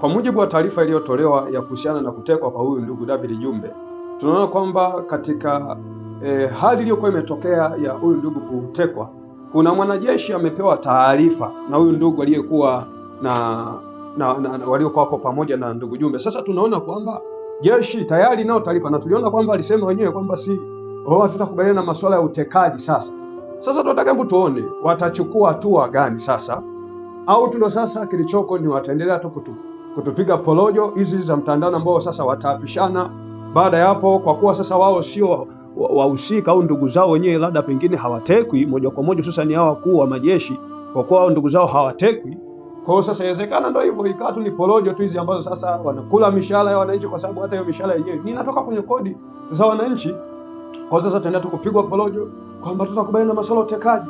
Kwa mujibu wa taarifa iliyotolewa ya kuhusiana na kutekwa kwa huyu ndugu David Jumbe, tunaona kwamba katika hali iliyokuwa imetokea ya huyu ndugu kutekwa, kuna mwanajeshi amepewa taarifa na huyu ndugu aliyekuwa na waliokuwa wako pamoja na ndugu Jumbe. Sasa tunaona kwamba jeshi tayari nao taarifa, na tuliona kwamba alisema wenyewe kwamba hatutakubaliana na masuala ya utekaji. Sasa tunataka hebu tuone watachukua hatua gani sasa, au tuno sasa kilichoko ni wataendelea tu kutupiga porojo hizi za mtandao ambao sasa wataapishana baada ya hapo, kwa kuwa sasa wao sio wahusika au ndugu zao wenyewe labda pengine hawatekwi moja kwa moja, sasa ni hao wakuu wa majeshi, kwa kuwa ndugu zao hawatekwi. Kwa hiyo sasa inawezekana ndio hivyo ikawa tu ni porojo tu hizi ambazo sasa wanakula mishahara ya wananchi, kwa sababu hata hiyo mishahara yenyewe inatoka kwenye kodi za wananchi. Kwa sasa tutaenda tu kupigwa porojo kwamba tutakubaliana na masuala ya utekaji.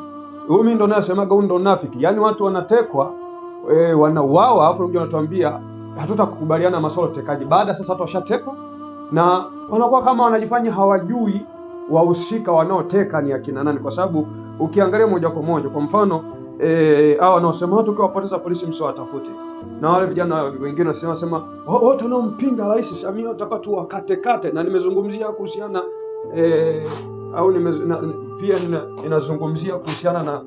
Mimi ndo nasemaga huyu ndo unafiki. Yaani watu wanatekwa, wanauawa, afu unajua wanatuambia hatutakubaliana na masuala ya utekaji. Baada sasa watu washatekwa na wanakuwa kama wanajifanya hawajui wahusika wanaoteka ni akina nani, kwa sababu ukiangalia moja kwa moja, kwa mfano hao wanaosema watu ukiwapoteza polisi msiwatafute, na wale vijana wengine wanasema wote wanaompinga Rais Samia utakuwa tu wakate, na nimezungumzia kuhusiana pia ninazungumzia kuhusiana na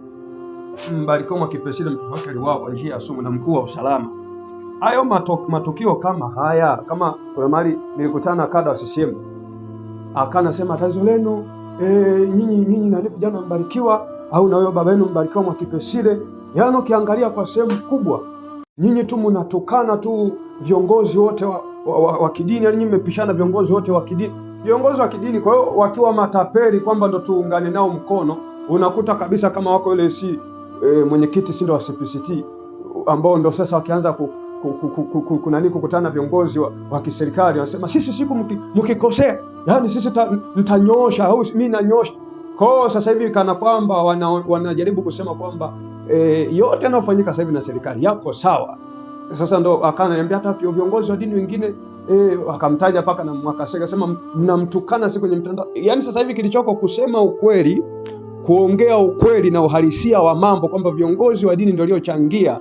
Mbarikiwa Mwakipesile, mtoto wake aliuawa kwa njia ya sumu na mkuu wa usalama. Hayo matukio kama haya, kama kuna mahali nilikutana na kada wa CCM akanasema tatizo lenu nyinyi na vijana Mbarikiwa au na wewe baba yenu Mbarikiwa Mwakipesile, yaani ukiangalia kwa sehemu kubwa nyinyi tu mnatukana tu viongozi wote wa kidini, yaani nyinyi mmepishana viongozi wote wa kidini. Kwa hiyo wakiwa matapeli kwamba ndo tuungane nao mkono, unakuta kabisa kama wako ile mwenyekiti si ndo wa CPCT ambao ndo sasa wakianza kukutana viongozi wa kiserikali wanasema sisi siku mkikosea, yani sisi mtanyoosha au mimi nanyoosha. Kwa hiyo sasa hivi kana kwamba wanajaribu kusema kwamba yote yanayofanyika sasa hivi na serikali yako sawa. Sasa ndo akaniambia hata viongozi wa dini wengine akamtaja paka na Mwakasega, sema mnamtukana siku kwenye mtandao. Yani sasa hivi kilichoko kusema ukweli, kuongea ukweli na uhalisia wa mambo, kwamba viongozi wa dini ndio waliochangia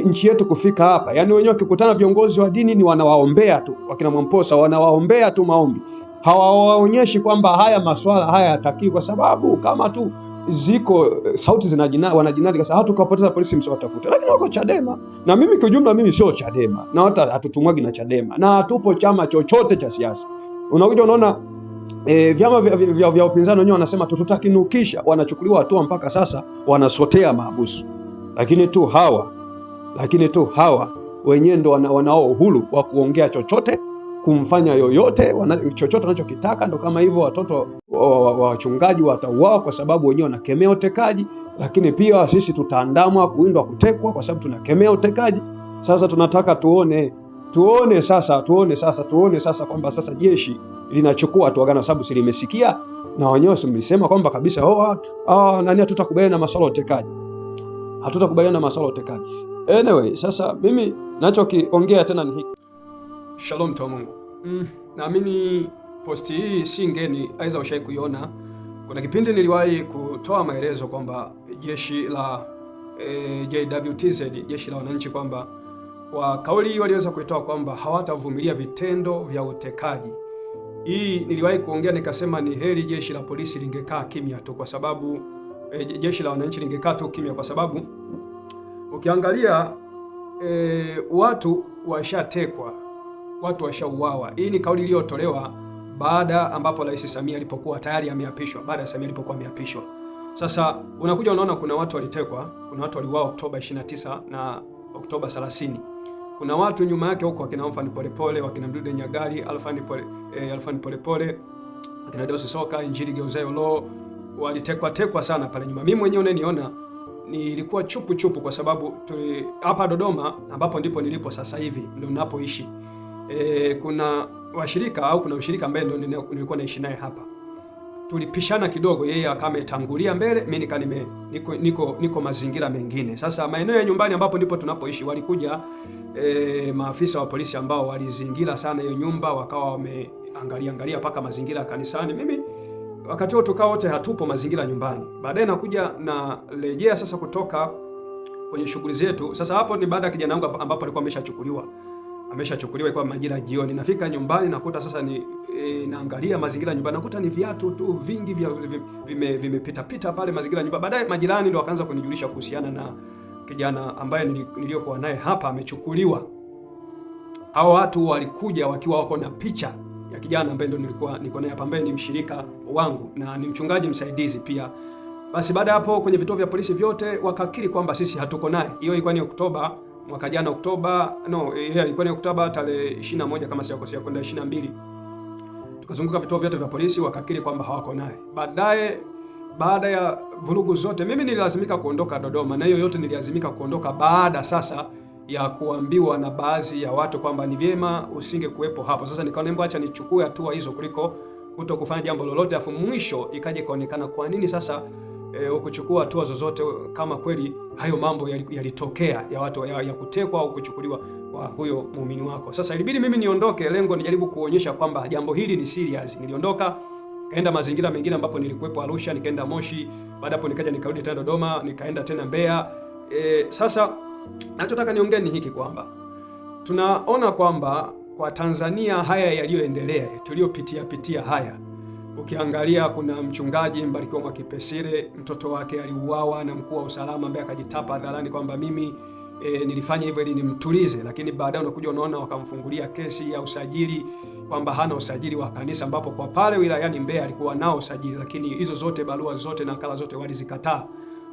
nchi yetu kufika hapa. Yani wenyewe wakikutana viongozi wa dini ni wanawaombea tu, wakina Mwamposa wanawaombea tu maombi, hawaonyeshi kwamba haya maswala haya yatakiwi, kwa sababu kama tu ziko sauti wanajinadi kasa tukapoteza polisi msiwatafute, lakini wako Chadema. Na mimi kwa jumla mimi sio Chadema na hata hatutumwagi na Chadema na hatupo chama chochote cha siasa. Unakuja unaona vyama vya upinzani wenyewe wanasema tutakinukisha, wanachukuliwa hatua mpaka sasa wanasotea mahabusu, lakini tu hawa wenyewe ndo wanao uhuru wa kuongea chochote, kumfanya yoyote chochote wanachokitaka. Ndo kama hivyo watoto wa wachungaji watauawa kwa sababu wenyewe wanakemea utekaji, lakini pia sisi tutaandamwa kuindwa kutekwa kwa sababu tunakemea utekaji. Sasa tunataka tuone sasa kwamba sasa jeshi linachukua hatua gani, sababu limesikia na wenyewe mlisema kwamba kabisa nani hatutakubaliana na masuala ya utekaji. Anyway, sasa mimi nachokiongea tena ni hiki. Shalom tu Mungu. Naamini posti hii si ngeni, aidha ushai kuiona. Kuna kipindi niliwahi kutoa maelezo kwamba jeshi la JWTZ, jeshi la wananchi, kwamba kwa kauli waliweza kuitoa kwamba hawatavumilia vitendo vya utekaji. Hii niliwahi kuongea nikasema ni heri jeshi la polisi lingekaa kimya tu, kwa sababu jeshi la wananchi lingekaa tu kimya, kwa sababu ukiangalia watu washatekwa, watu washauawa. Hii ni kauli iliyotolewa baada ambapo Rais Samia alipokuwa tayari ameapishwa, Sasa unakuja unaona kuna watu walitekwa, kuna watu waliuawa Oktoba 29 na Oktoba 30. Kuna watu nyuma yake huko, wakina Alfani Polepole, wakina Mdude Nyagali, Alfani Polepole, wakina Deus Soka, Injili Geuzayo Lo, walitekwa sana pale nyuma. Mimi mwenyewe unaniona nilikuwa chupu kwa sababu hapa Dodoma ambapo ndipo nilipo sasa hivi, ndio ninapoishi. Kuna washirika au kuna mshirika ambaye ndio nilikuwa naishi naye hapa. Tulipishana kidogo, yeye akametangulia mbele, mimi niko mazingira mengine. Sasa maeneo ya nyumbani ambapo ndipo tunapoishi, walikuja maafisa wa polisi ambao walizingira sana hiyo nyumba, wakawa wameangalia paka mazingira ya kanisani. Mimi wakati huo tukao wote hatupo mazingira nyumbani. Baadaye nakuja na rejea sasa kutoka kwenye shughuli zetu. Sasa hapo ni baada ya kijana wangu ambapo alikuwa ameshachukuliwa. ameshachukuliwa kwa majira jioni. Nafika nyumbani nakuta sasa naangalia mazingira nyumbani, nakuta ni viatu tu vingi vimepita pita pale mazingira nyumbani. Baadaye majirani ndio wakaanza kunijulisha kuhusiana na kijana ambaye niliyokuwa naye hapa amechukuliwa. Hao watu walikuja wakiwa wako na picha ya kijana ambaye ndio niko naye hapa, ambaye ni mshirika wangu na ni mchungaji msaidizi pia. Basi baada hapo kwenye vituo vya polisi vyote wakakiri kwamba sisi hatuko naye. Hiyo ilikuwa ni Oktoba mwaka jana, ilikuwa ni Oktoba tarehe 21 kama sijakosea, kwenda 22. Tukazunguka vituo vyote vya polisi wakakiri kwamba hawako naye. Baadaye, baada ya vurugu zote, mimi nililazimika kuondoka Dodoma, na hiyo yote nililazimika kuondoka baada sasa ya kuambiwa na baadhi ya watu kwamba ni vyema usinge kuwepo hapo. Sasa nikaona acha nichukue hatua hizo kuliko kuto kufanya jambo lolote, afu mwisho ikaje kaonekana kwa nini sasa ukuchukua hatua zozote kama kweli hayo mambo yalitokea ya watu ya kutekwa au kuchukuliwa kwa huyo muumini wako. Sasa ilibidi mimi niondoke, lengo nijaribu kuonyesha kwamba jambo hili ni serious. Niliondoka kaenda mazingira mengine ambapo nilikuwepo Arusha, nikaenda Moshi, baada hapo nikaja nikarudi tena Dodoma, nikaenda tena Mbeya. Sasa nachotaka niongee ni hiki kwamba tunaona kwamba kwa Tanzania haya yaliyoendelea tuliyopitia haya, ukiangalia kuna mchungaji Mbarikiwa Mwakipesile, mtoto wake aliuawa na mkuu wa usalama ambaye akajitapa hadharani kwamba mimi nilifanya hivyo ili nimtulize, lakini baadaye unakuja unaona wakamfungulia kesi ya usajili kwamba hana usajili wa kanisa, ambapo kwa pale wilayani Mbeya alikuwa nao usajili, lakini hizo zote barua zote na nakala zote walizikataa.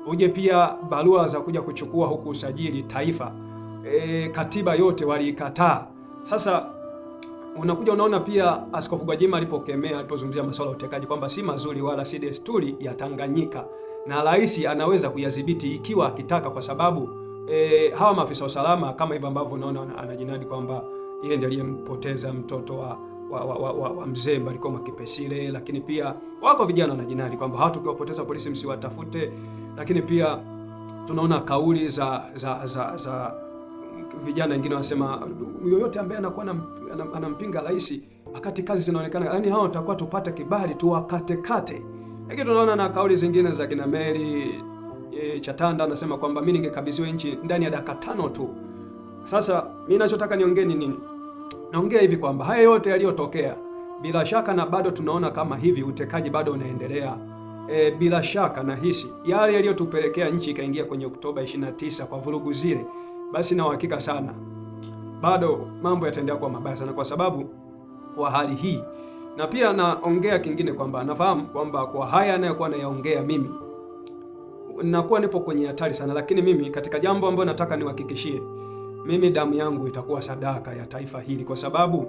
Uje pia barua za kuja kuchukua huku usajili taifa, katiba yote waliikataa. Sasa unakuja unaona pia Askofu Gwajima alipozungumzia masuala ya utekaji kwamba si mazuri wala si desturi ya Tanganyika, na rais anaweza kuyadhibiti ikiwa akitaka, kwa sababu hawa maafisa usalama kama hivyo ambavyo unaona anajinadi kwamba yeye ndiye aliyempoteza mtoto wa mzee Mbarikiwa Mwakipesile, lakini pia wako vijana wanajinadi kwamba hata ukiwapoteza polisi msiwatafute, lakini pia tunaona kauli za vijana wengine wanasema yoyote ambaye anakuwa anampinga rais wakati kazi zinaonekana, yani hao tutakuwa tupate kibali tu wakatekate. Lakini tunaona na kauli zingine za kina Mary Chatanda anasema kwamba mimi ningekabidhiwa nchi ndani ya dakika 5 tu. Sasa mimi ninachotaka niongee ni nini? Naongea hivi kwamba haya yote yaliyotokea bila shaka, na bado tunaona kama hivi utekaji bado unaendelea. Bila shaka nahisi yale yaliyotupelekea nchi ikaingia kwenye Oktoba 29 kwa vurugu zile, basi na uhakika sana bado mambo yataendelea kuwa mabaya sana kwa sababu kwa hali hii. Na pia naongea kingine kwamba nafahamu kwamba kwa haya anayokuwa nayaongea mimi nakuwa nipo kwenye hatari sana, lakini mimi katika jambo ambalo nataka niwahakikishie, mimi damu yangu itakuwa sadaka ya taifa hili, kwa sababu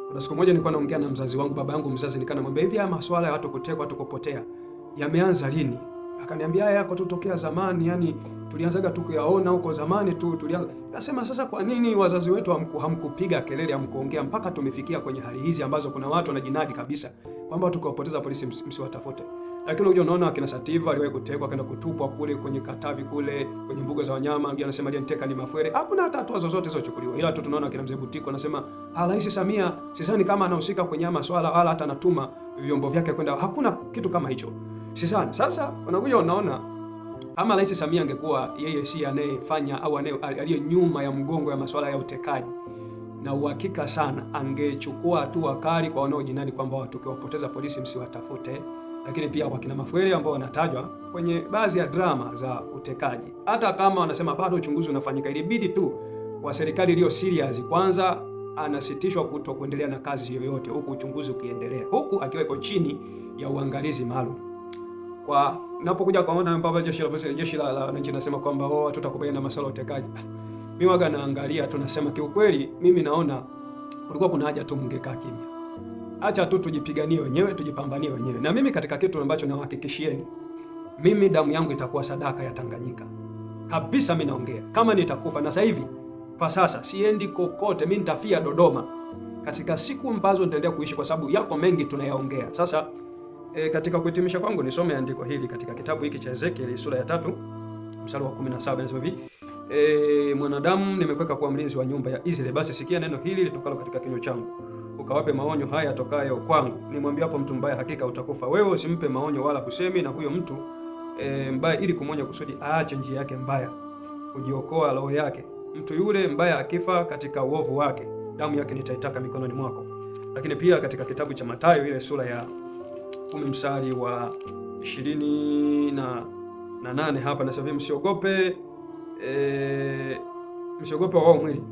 kuna siku moja nilikuwa naongea na mzazi wangu, baba yangu mzazi, nikanamwambia hivi, haya masuala ya watu kutekwa, watu kupotea yameanza lini? Akaniambia haya yako tutokea zamani, yani tulianzaga tu kuyaona huko zamani tu tulianza. Nasema sasa kwa nini wazazi wetu hamkupiga kelele, hamkuongea mpaka tumefikia kwenye hali hizi ambazo kuna watu wanajinadi kabisa kwamba tukawapoteza polisi msiwatafute. Lakini unajua unaona akina Sativa aliwahi kutekwa akaenda kutupwa kule kwenye Katavi kule kwenye mbuga za wanyama, ndio anasema aliyemteka ni Mafwele. Hakuna hata hatua zozote zilizochukuliwa. Ila tu tunaona akina Mzee Butiko anasema Rais Samia sidhani kama anahusika kwenye masuala wala hata anatuma vyombo vyake kwenda. Hakuna kitu kama hicho. Sidhani. Sasa unakuja unaona kama Rais Samia angekuwa yeye si anayefanya au aliye nyuma ya mgongo ya masuala ya utekaji, na uhakika sana angechukua hatua kali kwa wanaojinadi kwamba watu tukiwapoteza polisi msiwatafute. Lakini pia kwa kina Mafwele ambao wanatajwa kwenye baadhi ya drama za utekaji, hata kama wanasema bado uchunguzi unafanyika, ilibidi tu kwa serikali iliyo serious kwanza anasitishwa kuendelea na kazi yoyote huku uchunguzi ukiendelea, huku akiweko chini ya uangalizi maalum. Kwa napokuja kuona kwamba jeshi la wananchi nasema kwamba tutakubaliana na masuala ya utekaji, mimi waga naangalia tunasema kiukweli, mimi naona kulikuwa kuna haja tu mngekaa kimya. Acha tu tujipiganie wenyewe, tujipambanie wenyewe. Na mimi katika kitu ambacho nawahakikishieni, mimi damu yangu itakuwa sadaka ya Tanganyika. Kabisa mimi naongea. Kama nitakufa, na sasa hivi kwa sasa siendi kokote, mimi nitafia Dodoma katika siku ambazo nitaendelea kuishi, kwa sababu yako mengi tunayaongea. Sasa katika kuhitimisha kwangu nisome andiko hili katika kitabu hiki cha Ezekieli sura ya 3 mstari wa 17, inasema hivi: mwanadamu, nimekuweka kuwa mlinzi wa nyumba ya Israeli, basi sikia neno hili litokalo katika kinywa changu, ukawape maonyo haya tokayo kwangu. Nimwambia hapo mtu mbaya, hakika utakufa. Wewe usimpe maonyo wala kusemi na huyo mtu mbaya, ili kumwonya kusudi aache njia yake mbaya, kujiokoa roho yake. mtu yule mbaya akifa katika uovu wake, damu yake nitaitaka mikononi mwako. Lakini pia katika kitabu cha Mathayo ile sura ya 10 mstari wa 28 hapa nasema msiogope wao mwili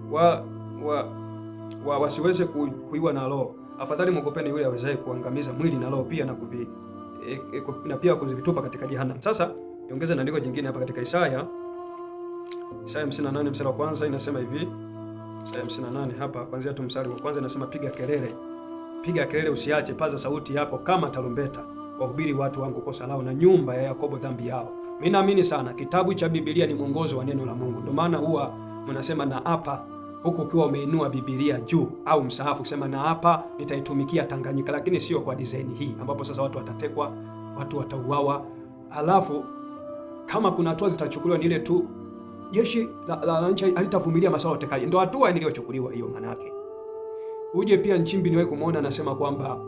wasiweze kuiwa na roho, afadhali mwogopeni yule awezaye kuangamiza mwili na roho pia na pia kuzivitupa katika jehanamu. Sasa niongeze na andiko jingine hapa katika Isaya 58 mstari wa kwanza inasema hivi. Isaya 58 hapa kuanzia tu mstari wa kwanza inasema, piga kelele usiache, paza sauti yako kama tarumbeta, wahubiri watu wangu kosa lao na nyumba ya Yakobo dhambi yao. Mimi naamini sana kitabu cha Biblia ni mwongozo wa neno la Mungu. Ndio maana huwa mnasema na hapa huku ukiwa umeinua Biblia juu au msahafu kusema na hapa nitaitumikia Tanganyika, lakini sio kwa design hii ambapo sasa watu watatekwa, watu watauawa. Alafu kama kuna hatua zitachukuliwa ni ile tu jeshi la nchi halitavumilia masuala ya utekaji. Ndio hatua iliyochukuliwa hiyo. Maana yake uje pia Nchimbi niwahi kumuona anasema kwamba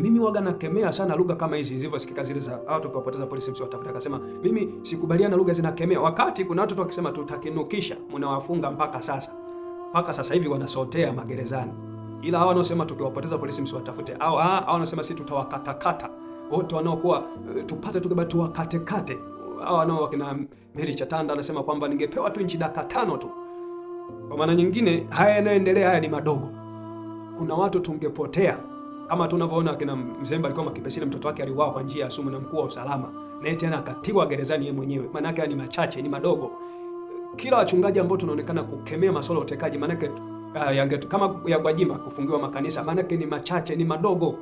mimi waga nakemea sana lugha kama hizi zilivyosikika zile za watu kupoteza polisi msiwatafuta. Akasema mimi sikubaliana lugha zinakemea, wakati kuna watu wakisema tutakinukisha, mnawafunga mpaka sasa hivi wanasotea magerezani. Ila hao wanaosema tukiwapoteza polisi msiwatafute, au wanaosema sisi tutawakatakata wote wanaokuwa tupate tuwakatekate. Hao wanao wakina Mary Chatanda anasema kwamba ningepewa tu nchi dakika 5 tu. Kwa maana nyingine haya yanayoendelea haya ni madogo. Kuna watu tungepotea kama tunavyoona kina Mzembe alikuwa Kipesile, mtoto wake aliuawa kwa njia ya sumu na mkuu wa usalama, naye tena akatiwa gerezani yeye mwenyewe. Maana yake ni machache, ni madogo. Kila wachungaji ambao tunaonekana kukemea masuala ya utekaji, maana yake kama ya Gwajima kufungiwa makanisa, maana yake ni machache, ni madogo.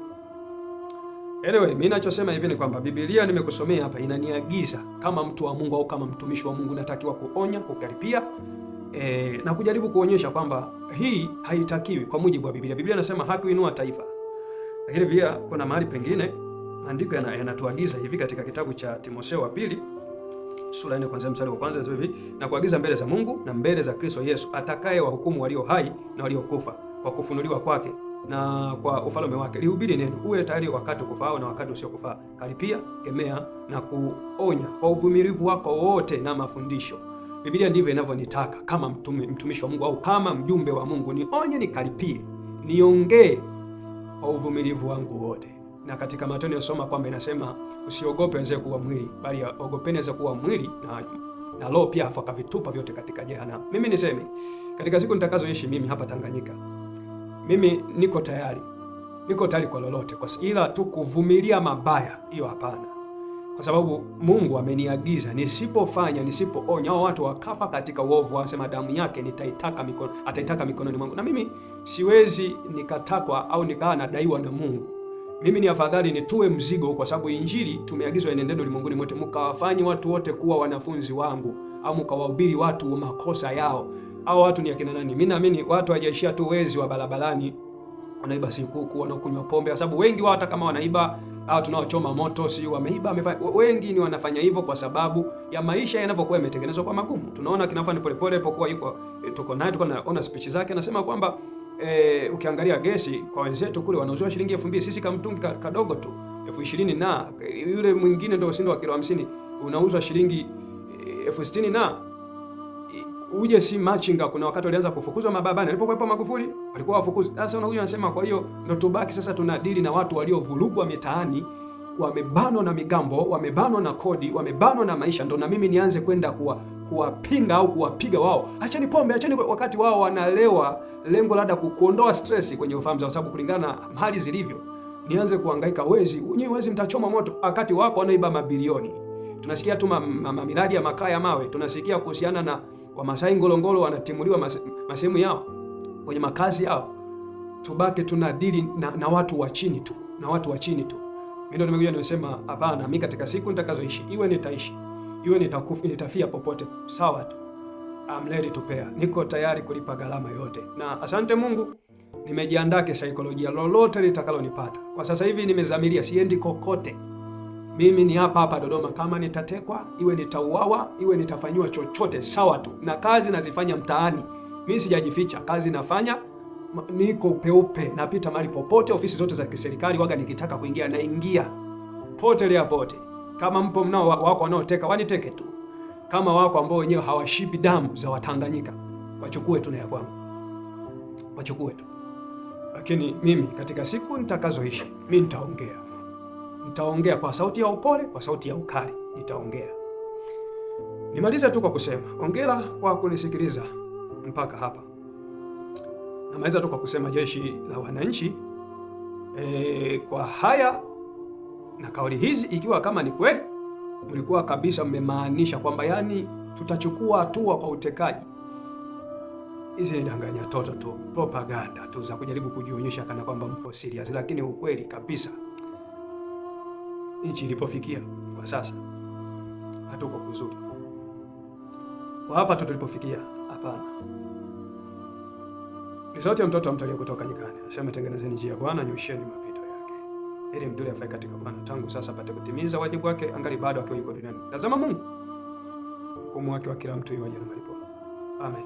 Anyway, mimi ninachosema hivi ni kwamba Biblia nimekusomea hapa inaniagiza kama mtu wa Mungu au kama mtumishi wa Mungu natakiwa kuonya, kukaripia na kujaribu kuonyesha kwamba hii haitakiwi kwa mujibu wa Biblia. Biblia inasema haki huinua taifa. Lakini pia kuna mahali pengine maandiko yanatuagiza hivi katika kitabu cha Timotheo wa pili sura ya 4 kuanzia mstari wa kwanza hivi, na kuagiza mbele za Mungu na mbele za Kristo Yesu atakaye wahukumu walio hai na waliokufa kwa kufunuliwa kwake na kwa ufalme wake, lihubiri neno, uwe tayari wakati ukufao na wakati usiokufaa, karipia, kemea na kuonya kwa uvumilivu wako wote na mafundisho. Biblia ndivyo inavyonitaka kama mtumishi wa Mungu au kama mjumbe wa Mungu, nionye, nikaripie, niongee kwa uvumilivu wangu wote. Na katika Matendo yasoma kwamba inasema usiogope waweze kuwa mwili, bali ogopeni waweze kuwa mwili na roho pia, afu akavitupa vyote katika jehanamu. Mimi niseme katika siku nitakazoishi mimi hapa Tanganyika, mimi niko tayari kwa lolote, ila tu kuvumilia mabaya hiyo hapana. Kwa sababu Mungu ameniagiza nisipoonya hao watu wakafa katika uovu, wasema damu yake ataitaka mikononi mwangu. Na mimi siwezi nikatakwa au nikaa nadaiwa na Mungu. Mimi ni afadhali nitue mzigo, kwa sababu injili tumeagizwa enendeni ulimwenguni mote mkawafanye watu wote kuwa wanafunzi wangu, au mkawahubiri watu makosa yao. Hao watu ni akina nani? Mimi naamini watu hawajaishia tu wezi wa barabarani, wanaiba sikuku, wanakunywa pombe, kwa sababu wengi wao hata kama wanaiba au tunaochoma moto si wameiba, wengi ni wanafanya hivyo kwa sababu ya maisha yanavyokuwa yametengenezwa kwa magumu. Tunaona kinafanya Polepole alipokuwa tuko naona speech zake, anasema kwamba ukiangalia gesi kwa wenzetu kule wanauziwa shilingi 2000, sisi kama mtungi kadogo tu 20,000, na yule mwingine ndio usindo wa kilo 50 unauzwa shilingi 60,000 na uje si machinga. Kuna wakati walianza kufukuzwa mababani alipokuwepo Magufuli, walikuwa wafukuzi. Sasa unakuja unasema kwa hiyo ndio tubaki sasa tunadili na watu waliovurugwa mitaani, wamebanwa na migambo, wamebanwa na kodi, wamebanwa na maisha, ndio na mimi nianze kwenda kuwapinga au kuwapiga wao, acheni pombe, acheni, wakati wao wanalewa, lengo labda kuondoa stress kwenye ufahamu, kwa sababu kulingana na hali zilivyo nianze kuhangaika, wezi mtachoma moto, wakati wako wanaiba mabilioni. Tunasikia tu miradi ya makaa ya mawe, tunasikia kuhusiana na Wamasai Ngorongoro wanatimuliwa masehemu yao kwenye makazi yao. Tubaki tunadili na watu wa chini tu, Mimi ndio nimekuja nimesema hapana, mimi katika siku nitakazoishi, iwe nitaishi, iwe nitakufa, nitafia popote, sawa tu. I'm ready to pay. Niko tayari kulipa gharama yote. Na asante Mungu, nimejiandaa kisaikolojia lolote litakalonipata. Kwa sasa hivi nimezamiria, siendi kokote. Mimi ni hapa Dodoma, kama nitatekwa, iwe nitauawa, iwe nitafanywa chochote, sawa tu. Na kazi nazifanya mtaani. Mimi sijajificha, kazi nafanya, niko peupe, napita mahali popote, ofisi zote za kiserikali waga nikitaka kuingia naingia. Pote. Kama mpo mnao wako wanaoteka, waniteke tu. Kama wako ambao wenyewe hawashibi damu za Watanganyika, wachukue tu na ya kwangu, wachukue tu. Lakini mimi katika siku nitakazoishi, mimi nitaongea kwa sauti ya upole, kwa sauti ya ukali nitaongea. Nimalize tu kwa kusema hongera kwa kunisikiliza mpaka hapa. Namaliza tu kwa kusema Jeshi la Wananchi, kwa haya na kauli hizi, ikiwa kama ni kweli mlikuwa kabisa mmemaanisha kwamba yani tutachukua hatua kwa utekaji, hizi ni danganya toto tu, propaganda tu za kujaribu kujionyesha kana kwamba mpo serious, lakini ukweli kabisa nchi ilipofikia kwa sasa hatuko kuzuri. Kwa hapa tu tulipofikia, hapana. Ni sauti ya mtoto wa mtu aliyekutoka nyikani, anasema tengenezeni njia Bwana, nyosheni mapito yake, ili mtu afae katika Bwana tangu sasa apate kutimiza wajibu wake angali bado akiwa yuko duniani. Tazama Mungu hukumu wake wa kila mtu iwaje na malipo. Amen.